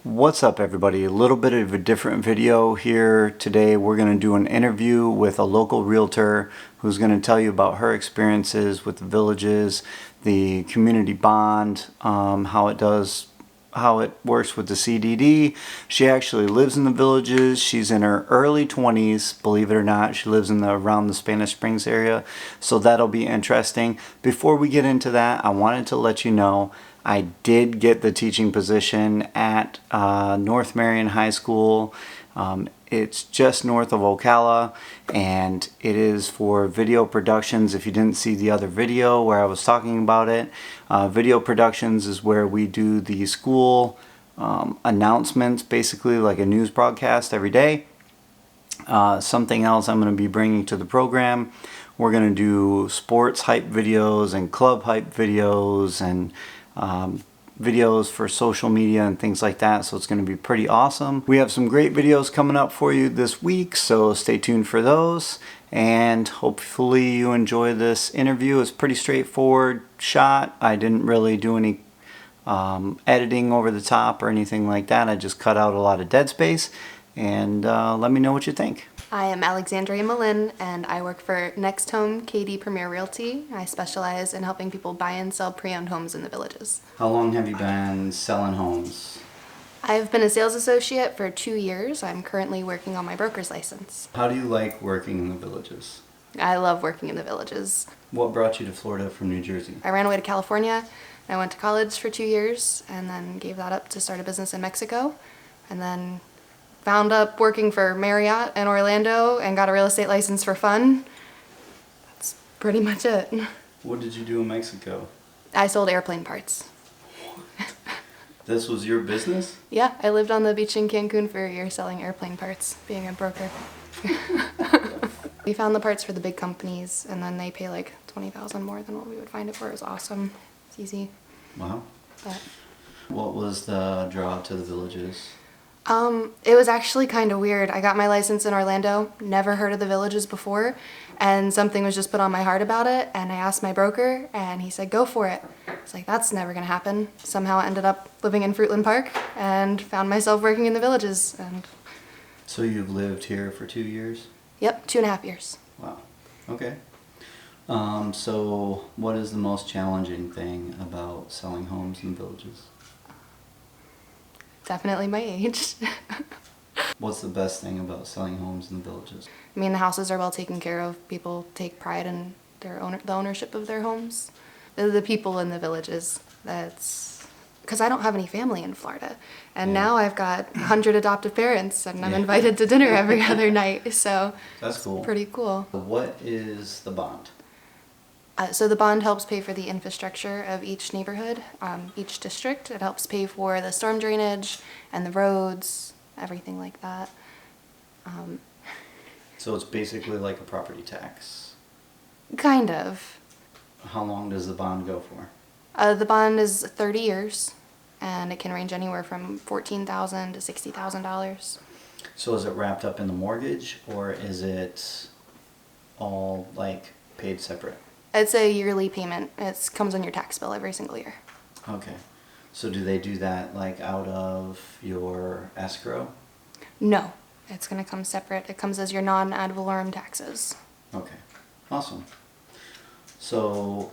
What's up, everybody? A little bit of a different video here today. We're going to do an interview with a local realtor who's going to tell you about her experiences with the villages, the community bond, how it works with the CDD. She actually lives in the villages. She's in her early 20s, believe it or not. She lives around the Spanish Springs area, so that'll be interesting. Before we get into that, I wanted to let you know I did get the teaching position at North Marion High School. It's just north of Ocala, and it is for video productions. If you didn't see the other video where I was talking about it, video productions is where we do the school announcements, basically like a news broadcast every day. Something else I'm going to be bringing to the program, we're going to do sports hype videos and club hype videos and videos for social media and things like that, so it's going to be pretty awesome. We have some great videos coming up for you this week, so stay tuned for those, and hopefully you enjoy this interview. It's pretty straightforward shot. I didn't really do any editing over the top or anything like that. I just cut out a lot of dead space, and let me know what you think. I am Alexandria Malin, and I work for Next Home KD Premier Realty. I specialize in helping people buy and sell pre-owned homes in the villages. How long have you been selling homes? I've been a sales associate for 2 years. I'm currently working on my broker's license. How do you like working in the villages? I love working in the villages. What brought you to Florida from New Jersey? I ran away to California. I went to college for 2 years and then gave that up to start a business in Mexico, and then wound up working for Marriott in Orlando and got a real estate license for fun. That's pretty much it. What did you do in Mexico? I sold airplane parts. This was your business? Yeah, I lived on the beach in Cancun for a year selling airplane parts, being a broker. We found the parts for the big companies, and then they pay like $20,000 more than what we would find it for. It was awesome. It's easy. Wow. But What was the draw to the villages? it was actually kind of weird. I got my license in Orlando, never heard of the villages before, and something was just put on my heart about it, and I asked my broker, and he said, go for it. I was like, that's never gonna happen. Somehow I ended up living in Fruitland Park and found myself working in the villages. And So you've lived here for 2 years? yep, 2.5 years. Wow. Okay. So what is the most challenging thing about selling homes in villages? Definitely my age. What's the best thing about selling homes in the villages? I mean, the houses are well taken care of. People take pride in the ownership of their homes. The people in the villages, that's because I don't have any family in Florida, and now I've got 100 adoptive parents, and I'm invited to dinner every other night, so that's cool. Pretty cool. What is the bond? So the bond helps pay for the infrastructure of each neighborhood, each district. It helps pay for the storm drainage and the roads, everything like that. So it's basically like a property tax. Kind of. How long does the bond go for? The bond is 30 years, and it can range anywhere from $14,000 to $60,000. So is it wrapped up in the mortgage, or is it all like paid separate? It's a yearly payment. It comes on your tax bill every single year. Okay. So do they do that like out of your escrow? No, it's going to come separate. It comes as your non-ad valorem taxes. Okay. Awesome. So,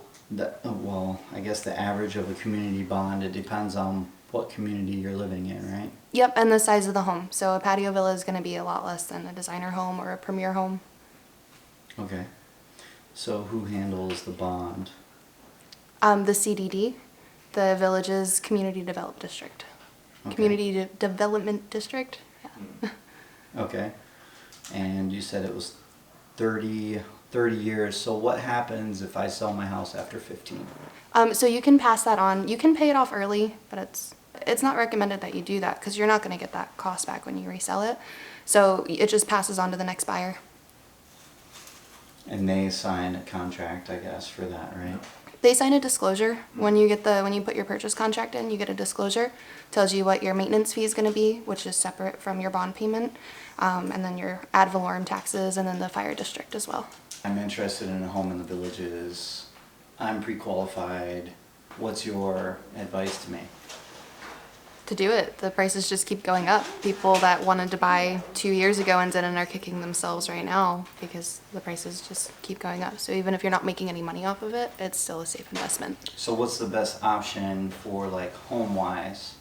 well, I guess the average of a community bond, it depends on what community you're living in, right? Yep, and the size of the home. So a patio villa is going to be a lot less than a designer home or a premier home. Okay. So who handles the bond? The CDD, the Villages Community Development District. Okay. Community Development District? Yeah. Okay. And you said it was 30 years. So what happens if I sell my house after 15? So you can pass that on. You can pay it off early, but it's not recommended that you do that because you're not going to get that cost back when you resell it. So it just passes on to the next buyer. And they sign a contract, I guess, for that, right? They sign a disclosure. When you put your purchase contract in, you get a disclosure. Tells you what your maintenance fee is going to be, which is separate from your bond payment, and then your ad valorem taxes, and then the fire district as well. I'm interested in a home in the villages. I'm pre-qualified. What's your advice to me? to do it. The prices just keep going up. People that wanted to buy 2 years ago and didn't are kicking themselves right now because the prices just keep going up. So even if you're not making any money off of it, it's still a safe investment. So what's the best option for like home-wise?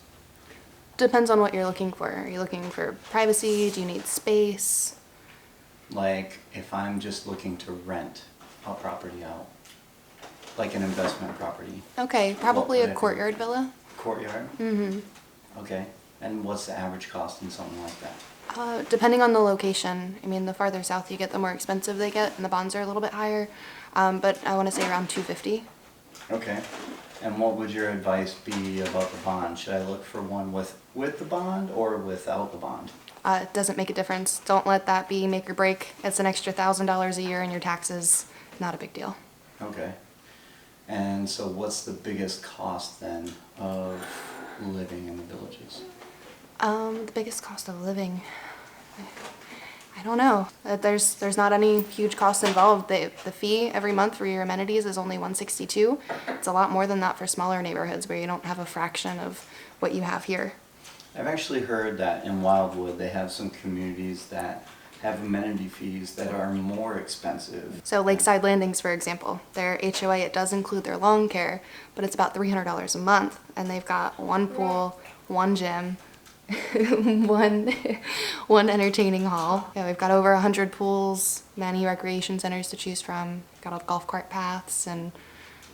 Depends on what you're looking for. Are you looking for privacy? Do you need space? Like if I'm just looking to rent a property out, like an investment property. Okay, probably What a would I do? courtyard villa. Courtyard? Mm-hmm. Okay. And what's the average cost in something like that? Depending on the location. I mean, the farther south you get, the more expensive they get, and the bonds are a little bit higher. But I want to say around 250. Okay. And what would your advice be about the bond? Should I look for one with the bond or without the bond? It doesn't make a difference. Don't let that be make or break. It's an extra $1,000 a year in your taxes. Not a big deal. Okay. And so what's the biggest cost then of living in the villages? The biggest cost of living. I don't know. There's not any huge cost involved. The fee every month for your amenities is only $162. It's a lot more than that for smaller neighborhoods where you don't have a fraction of what you have here. I've actually heard that in Wildwood they have some communities that have amenity fees that are more expensive. So Lakeside Landings, for example, their HOA, it does include their lawn care, but it's about $300 a month. And they've got one pool, one gym, one entertaining hall. Yeah, we've got over 100 pools, many recreation centers to choose from. Got all the golf cart paths and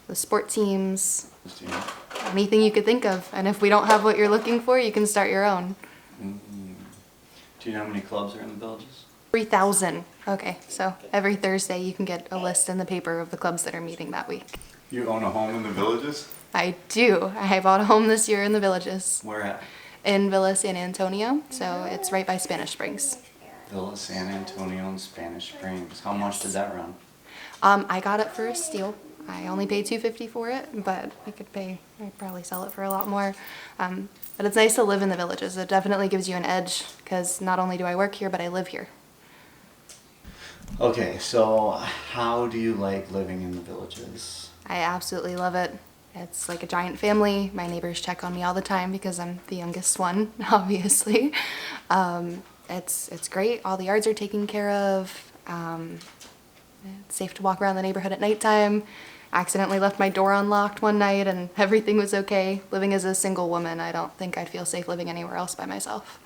the sport teams, You know? anything you could think of. And if we don't have what you're looking for, you can start your own. Do you know how many clubs are in the villages? 3,000. Okay, so every Thursday you can get a list in the paper of the clubs that are meeting that week. You own a home in the villages? I do. I bought a home this year in the villages. Where at? In Villa San Antonio, so it's right by Spanish Springs. Villa San Antonio and Spanish Springs. How much did that run? I got it for a steal. I only paid $250 for it, but I'd probably sell it for a lot more. But it's nice to live in the villages. It definitely gives you an edge because not only do I work here, but I live here. Okay, so how do you like living in the villages? I absolutely love it. It's like a giant family. My neighbors check on me all the time because I'm the youngest one, obviously. It's great. All the yards are taken care of. It's safe to walk around the neighborhood at nighttime. I accidentally left my door unlocked one night and everything was okay. Living as a single woman, I don't think I'd feel safe living anywhere else by myself.